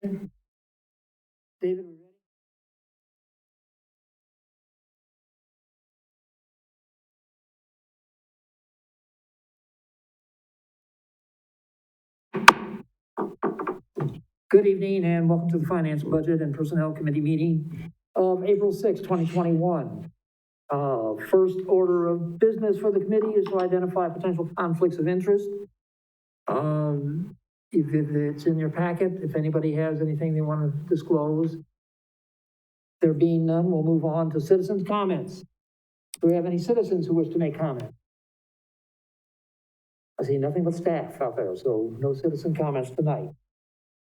David, we ready? Good evening and welcome to the Finance, Budget, and Personnel Committee meeting of April 6, 2021. First order of business for the committee is to identify potential conflicts of interest. If it's in your packet, if anybody has anything they want to disclose. There being none, we'll move on to citizens' comments. Do we have any citizens who wish to make comment? I see nothing but staff out there, so no citizen comments tonight.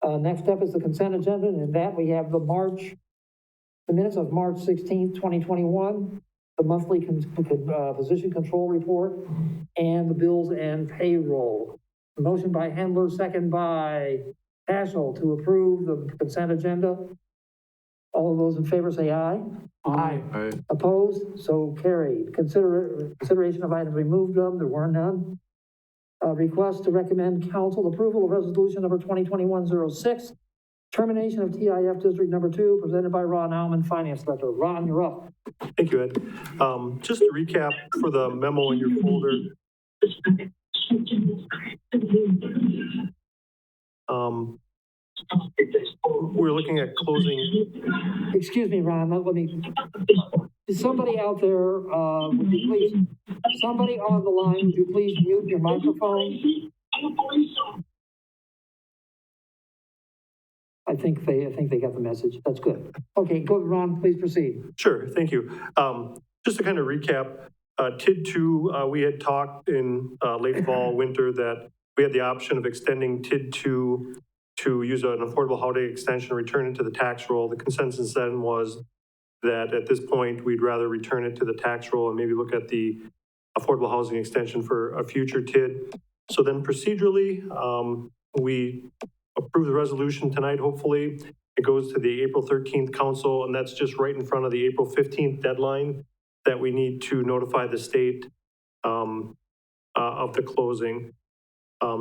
Next up is the consent agenda, and in that we have the minutes of March 16th, 2021, the monthly position control report, and the bills and payroll. Motion by Handler, second by Paschal to approve the consent agenda. All of those in favor say aye. Aye. Aye. Opposed? So carried. Consideration of items removed of, there were none. Request to recommend council approval of resolution number 2021-06, termination of TIF District Number 2, presented by Ron Alman, Finance Director. Ron, you're up. Thank you, Ed. Just to recap for the memo in your folder. We're looking at closing. Excuse me, Ron, let me, is somebody out there, would you please, somebody on the line, would you please mute your microphone? I think they got the message. That's good. Okay, go, Ron, please proceed. Sure, thank you. Just to kind of recap, TID 2, we had talked in late fall, winter that we had the option of extending TID 2 to use an affordable housing extension, return it to the tax roll. The consensus then was that at this point, we'd rather return it to the tax roll and maybe look at the affordable housing extension for a future TID. So then procedurally, we approve the resolution tonight, hopefully. It goes to the April 13th council, and that's just right in front of the April 15th deadline that we need to notify the state of the closing.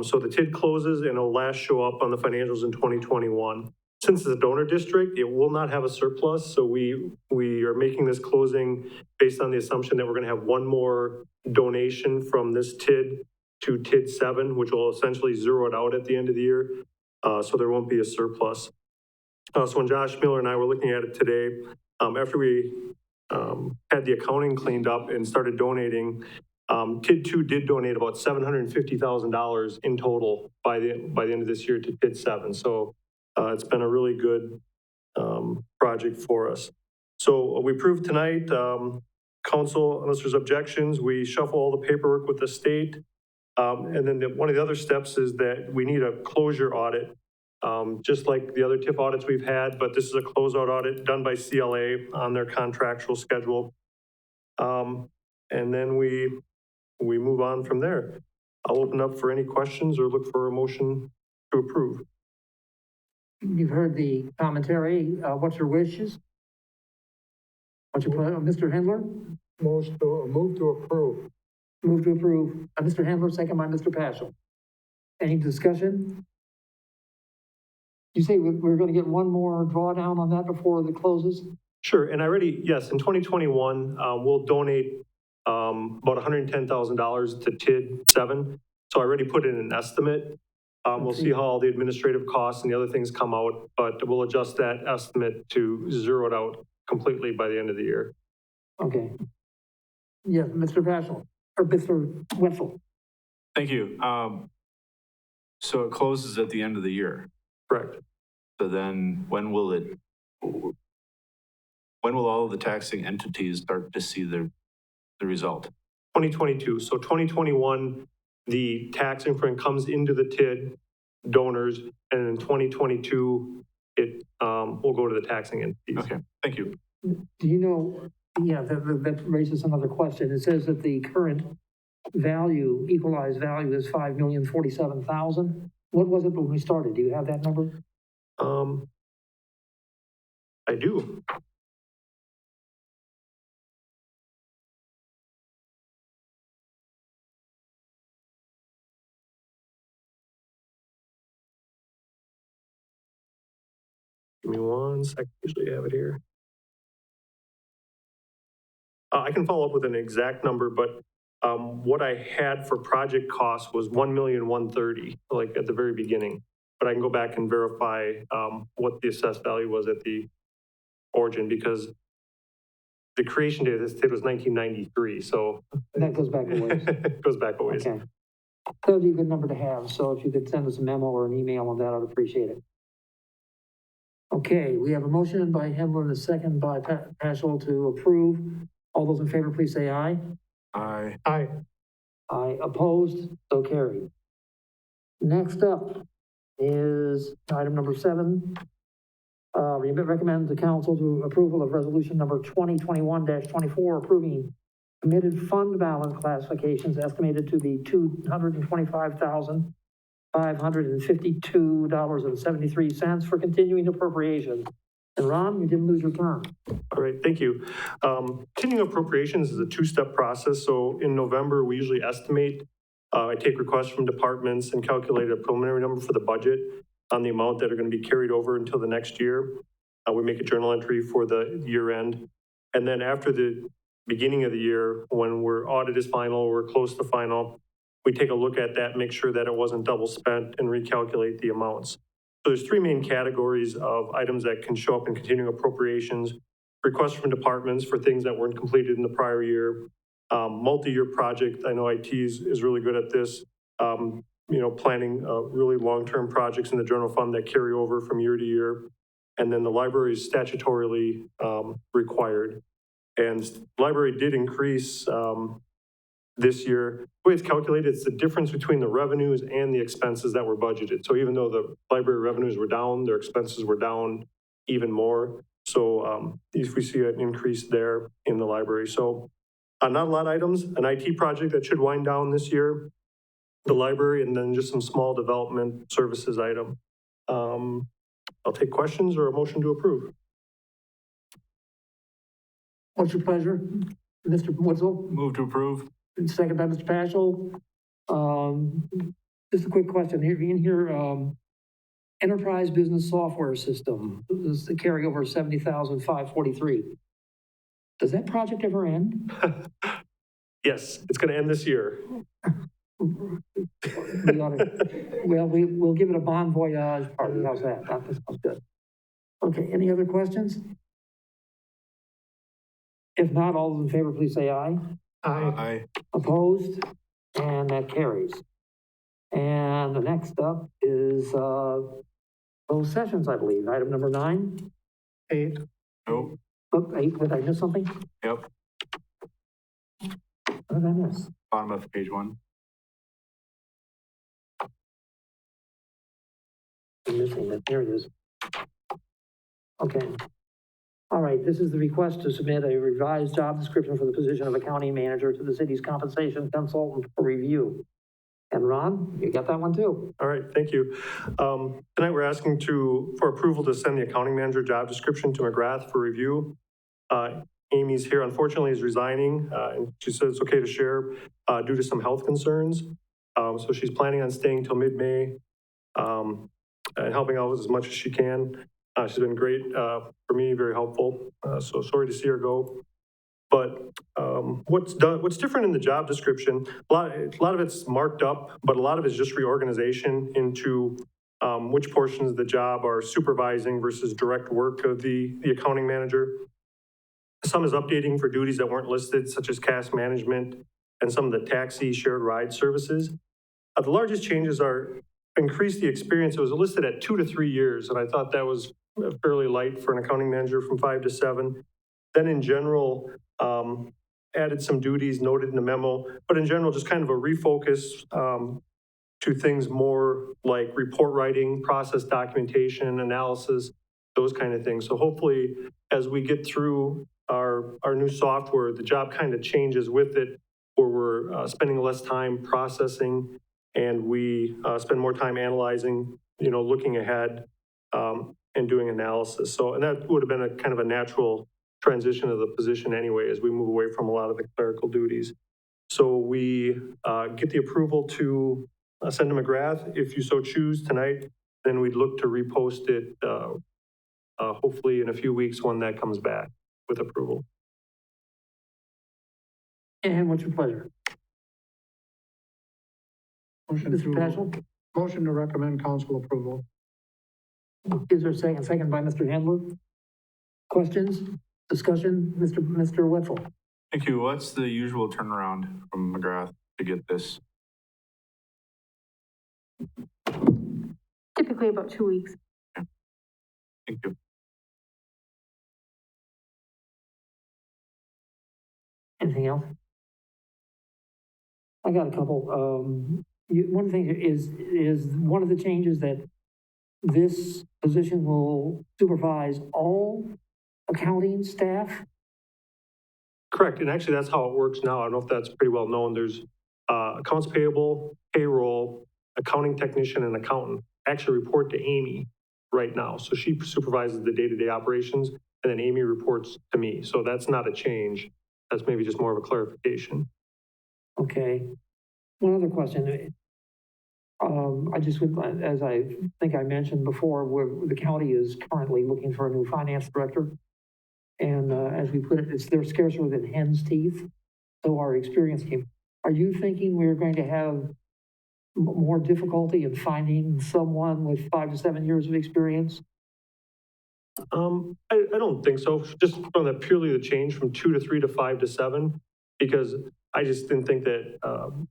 So the TID closes and it'll last show up on the financials in 2021. Since it's a donor district, it will not have a surplus. So we are making this closing based on the assumption that we're going to have one more donation from this TID to TID 7, which will essentially zero it out at the end of the year. So there won't be a surplus. So when Josh Miller and I were looking at it today, after we had the accounting cleaned up and started donating, TID 2 did donate about $750,000 in total by the end of this year to TID 7. So it's been a really good project for us. So we approved tonight, council, unless there's objections, we shuffle all the paperwork with the state. And then one of the other steps is that we need a closure audit, just like the other TIF audits we've had, but this is a closeout audit done by CLA on their contractual schedule. And then we move on from there. I'll open up for any questions or look for a motion to approve. You've heard the commentary. What's your wishes? What's your plan? Mr. Handler? Move to approve. Move to approve. Mr. Handler, second by Mr. Paschal. Any discussion? You say we're going to get one more drawdown on that before the closes? Sure, and yes, in 2021, we'll donate about $110,000 to TID 7. So I already put in an estimate. We'll see how all the administrative costs and the other things come out, but we'll adjust that estimate to zero it out completely by the end of the year. Okay. Yes, Mr. Paschal, or Mr. Wetzel. Thank you. So it closes at the end of the year. Correct. So then when will all of the taxing entities start to see the result? 2022. So 2021, the tax increment comes into the TID donors, and in 2022, it will go to the taxing entities. Okay, thank you. Do you know, yeah, that raises another question. It says that the current value, equalized value is $5,047,000. What was it when we started? Do you have that number? I do. Give me 1 second, usually I have it here. I can follow up with an exact number, but what I had for project costs was 1,130,000, like at the very beginning. But I can go back and verify what the assessed value was at the origin, because the creation date of this TID was 1993, so. That goes back a ways. It goes back a ways. Okay. That would be a good number to have, so if you could send us a memo or an email on that, I'd appreciate it. Okay, we have a motion by Hemler and a second by Paschal to approve. All those in favor, please say aye. Aye. Aye. Aye, opposed, so carried. Next up is item number 7. Recommend the council to approval of resolution number 2021-24, approving committed fund balance classifications estimated to be $225,552.73 for continuing appropriations. And Ron, you didn't lose your turn. All right, thank you. Continuing appropriations is a 2-step process. So in November, we usually estimate, I take requests from departments and calculate a preliminary number for the budget on the amount that are going to be carried over until the next year. We make a journal entry for the year end. And then after the beginning of the year, when we're audit is final, we're close to final, we take a look at that, make sure that it wasn't double spent, and recalculate the amounts. So there's 3 main categories of items that can show up in continuing appropriations: requests from departments for things that weren't completed in the prior year, multi-year project. I know IT is really good at this, planning really long-term projects in the general fund that carry over from year to year. And then the library is statutorily required. And the library did increase this year. The way it's calculated, it's the difference between the revenues and the expenses that were budgeted. So even though the library revenues were down, their expenses were down even more. So if we see an increase there in the library. So not a lot of items, an IT project that should wind down this year, the library, and then just some small development services item. I'll take questions or a motion to approve. What's your pleasure, Mr. Witzel? Move to approve. Second by Mr. Paschal. Just a quick question here. In here, enterprise business software system, this is the carryover 70,543. Does that project ever end? Yes, it's going to end this year. We'll give it a bon voyage party. How's that? That sounds good. Okay, any other questions? If not, all those in favor, please say aye. Aye. Opposed? And that carries. And the next up is closed sessions, I believe. Item number 9. 8. Nope. Oh, 8, did I miss something? Yep. What did I miss? Bottom of page 1. I'm missing it. There it is. Okay. All right, this is the request to submit a revised job description for the position of accounting manager to the city's compensation consultant for review. And Ron, you got that one too. All right, thank you. Tonight we're asking for approval to send the accounting manager job description to McGrath for review. Amy's here, unfortunately, is resigning, and she said it's okay to share due to some health concerns. So she's planning on staying till mid-May and helping out as much as she can. She's been great for me, very helpful. So sorry to see her go. But what's different in the job description, a lot of it's marked up, but a lot of it's just reorganization into which portions of the job are supervising versus direct work of the accounting manager. Some is updating for duties that weren't listed, such as cash management and some of the taxi shared ride services. The largest changes are increase the experience. It was listed at 2 to 3 years, and I thought that was fairly light for an accounting manager from 5 to 7. Then in general, added some duties noted in the memo, but in general, just kind of a refocus to things more like report writing, process documentation, analysis, those kind of things. So hopefully, as we get through our new software, the job kind of changes with it, where we're spending less time processing and we spend more time analyzing, looking ahead and doing analysis. So, and that would have been a kind of a natural transition of the position anyway, as we move away from a lot of the clerical duties. So we get the approval to send to McGrath. If you so choose tonight, then we'd look to repost it hopefully in a few weeks when that comes back with approval. And what's your pleasure? Mr. Paschal? Motion to recommend council approval. Is there a second? Second by Mr. Handler. Questions, discussion, Mr. Wetzel? Thank you. What's the usual turnaround from McGrath to get this? Typically about 2 weeks. Thank you. Anything else? I got a couple. One thing is one of the changes that this position will supervise all accounting staff. Correct, and actually that's how it works now. I don't know if that's pretty well known. There's accounts payable, payroll, accounting technician, and accountant actually report to Amy right now. So she supervises the day-to-day operations, and then Amy reports to me. So that's not a change. That's maybe just more of a clarification. Okay. One other question. I just would, as I think I mentioned before, the county is currently looking for a new finance director. And as we put it, they're scarcer than hen's teeth. So our experience team, are you thinking we're going to have more difficulty in finding someone with 5 to 7 years of experience? I don't think so. Just from the purely the change from 2 to 3 to 5 to 7, because I just didn't think that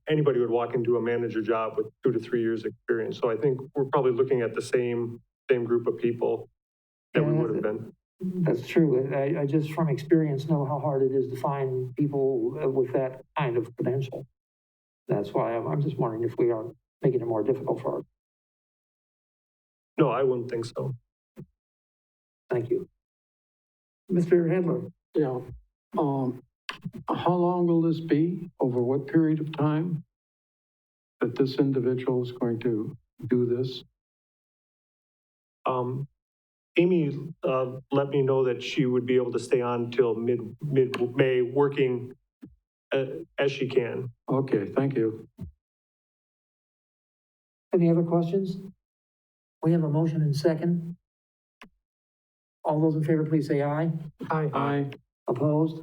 anybody would walk into a manager job with 2 to 3 years experience. So I think we're probably looking at the same group of people that we would have been. That's true. I just from experience know how hard it is to find people with that kind of credential. That's why I'm just wondering if we are making it more difficult for us. No, I wouldn't think so. Thank you. Mr. Handler? Yeah. How long will this be? Over what period of time that this individual is going to do this? Amy let me know that she would be able to stay on till mid-May, working as she can. Okay, thank you. Any other questions? We have a motion and second. All those in favor, please say aye. Aye. Opposed?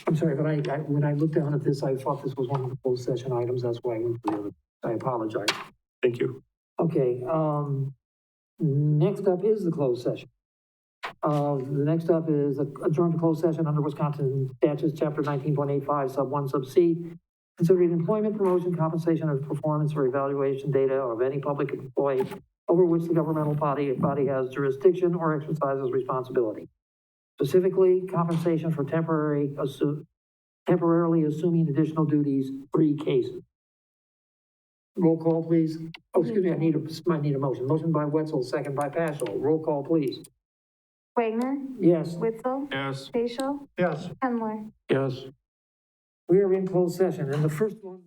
I'm sorry, but when I looked down at this, I thought this was one of the closed session items. That's why I went for the other. I apologize. Thank you. Okay, next up is the closed session. The next up is adjourn to closed session under Wisconsin statutes, chapter 19.85, sub 1, sub C, considering employment, promotion, compensation, or performance or evaluation data of any public employee over which the governmental body has jurisdiction or exercises responsibility. Specifically, compensation for temporarily assuming additional duties, 3 cases. Roll call, please. Oh, excuse me, I need a motion. Motion by Wetzel, second by Paschal. Roll call, please. Wagner, Yes, Witzel, Yes. Facial, Yes. Handler. Yes. we are in closed session, and the first one.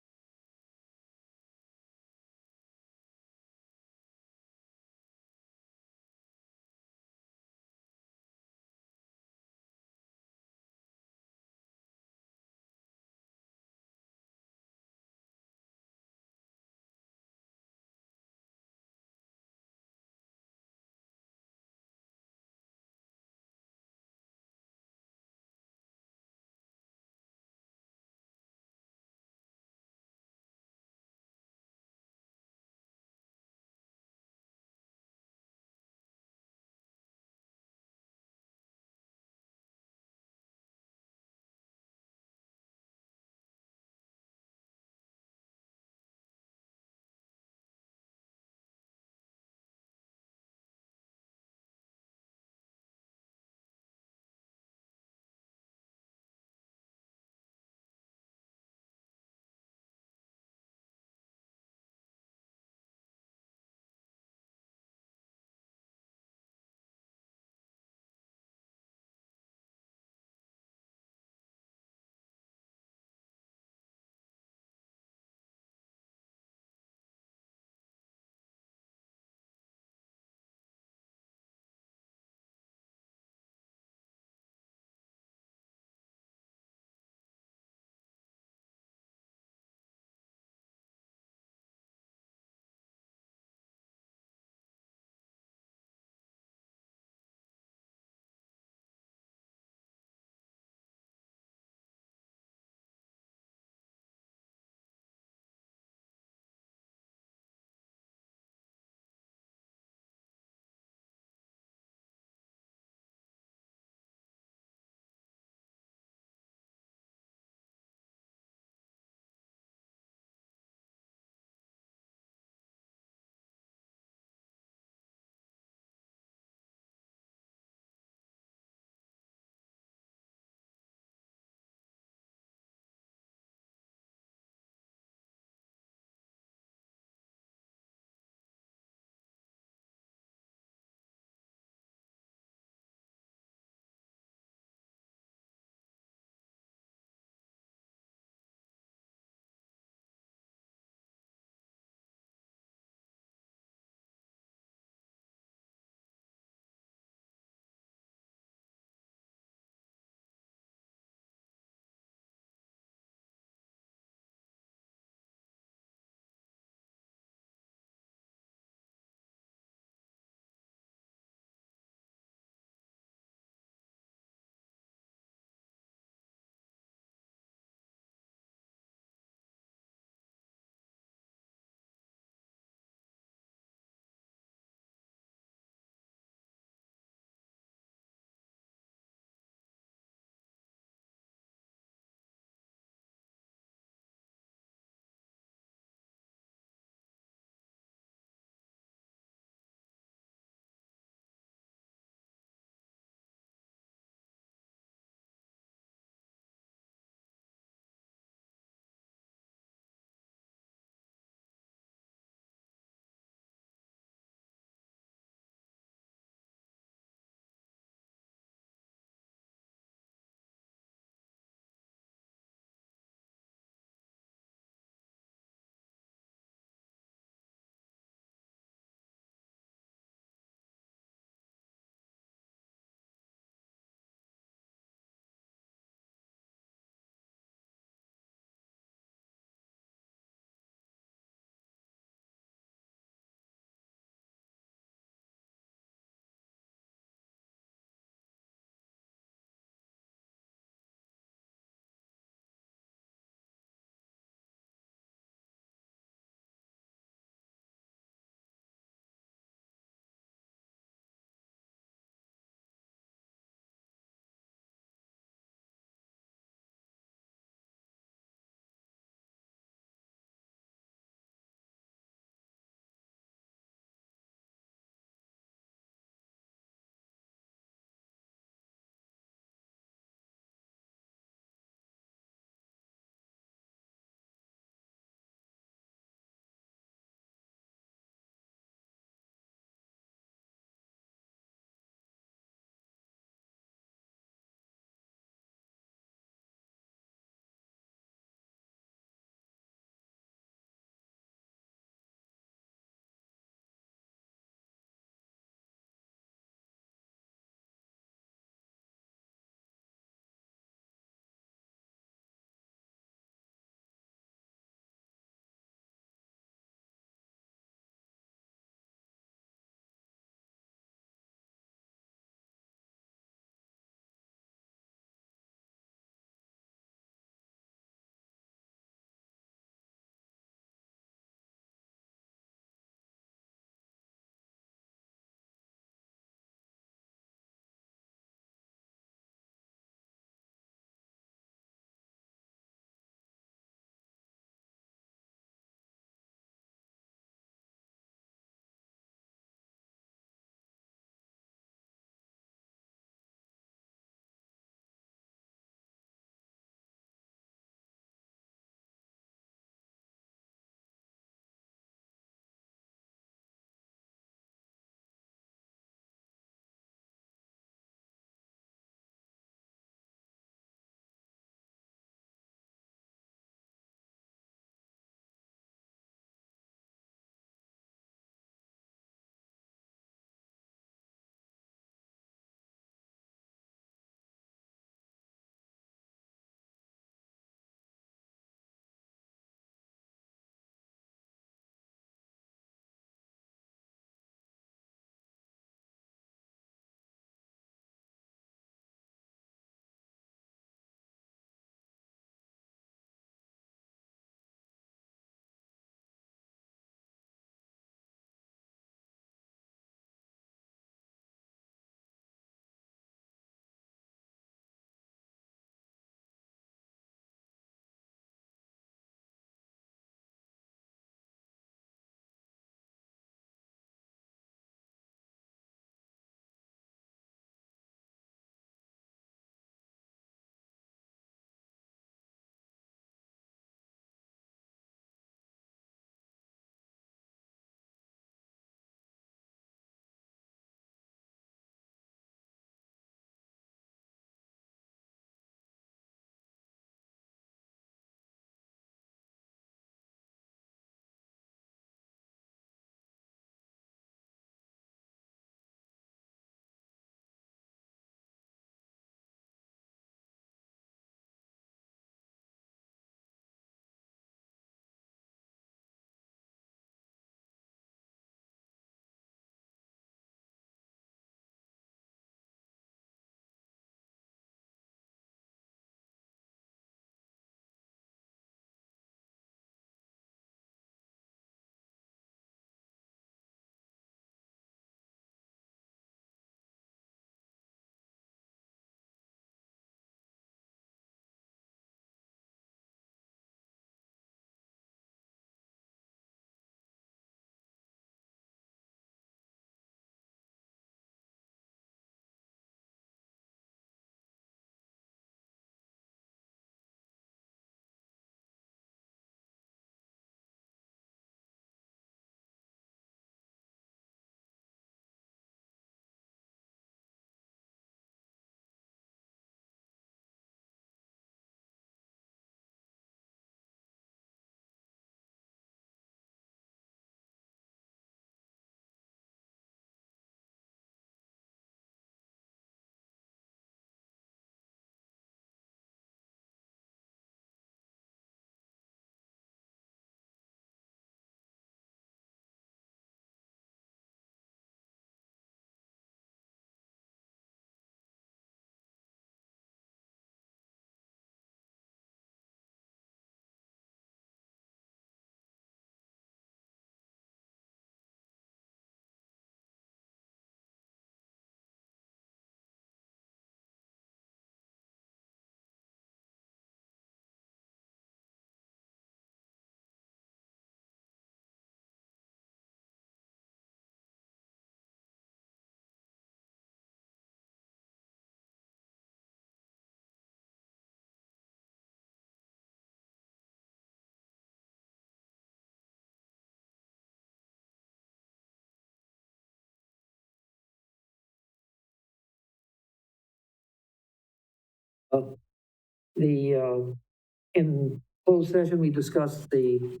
In closed session, we discussed the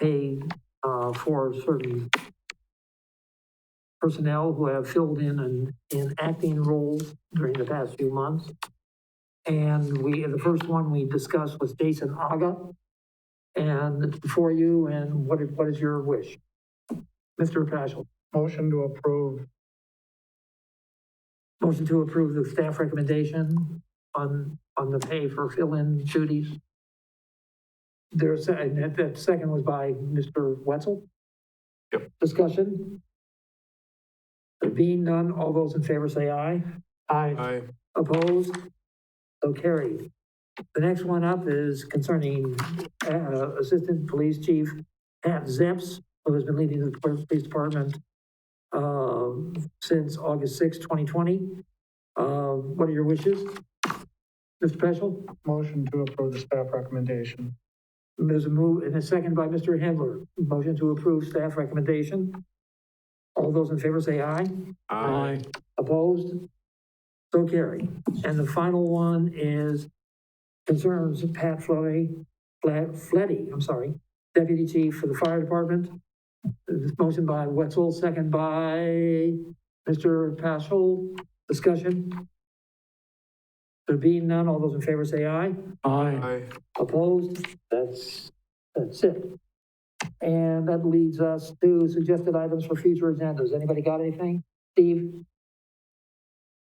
pay, for certain personnel who have filled in acting roles during the past few months. And the first one we discussed was Jason Aga. And it's before you, and what is your wish? Mr. Paschal? Motion to approve. Motion to approve the staff recommendation on the pay for fill-in duties. And that second was by Mr. Wetzel? Yep. Discussion? There being none, all those in favor say aye. Aye. Opposed? So carried. The next one up is concerning Assistant Police Chief Pat Zeps, who has been leading the police department since August 6, 2020. What are your wishes? Mr. Peschel? Motion to approve the staff recommendation. There's a move and a second by Mr. Handler. Motion to approve staff recommendation. All those in favor say aye. Aye. Opposed? So carried. And the final one is concerns Pat Fletty, Deputy Chief for the Fire Department. This motion by Wetzel, second by Mr. Paschal. Discussion? There being none, all those in favor say aye. Aye. Opposed? That's it. And that leads us to suggested items for future agendas. Anybody got anything? Steve?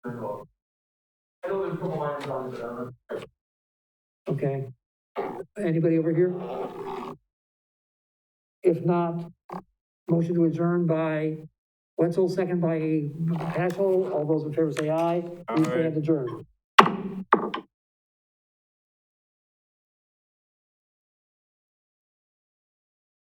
I know there's a couple items on it, but I don't know. Okay. Anybody over here? If not, motion to adjourn by Wetzel, second by Paschal. All those in favor say aye. We stand adjourned.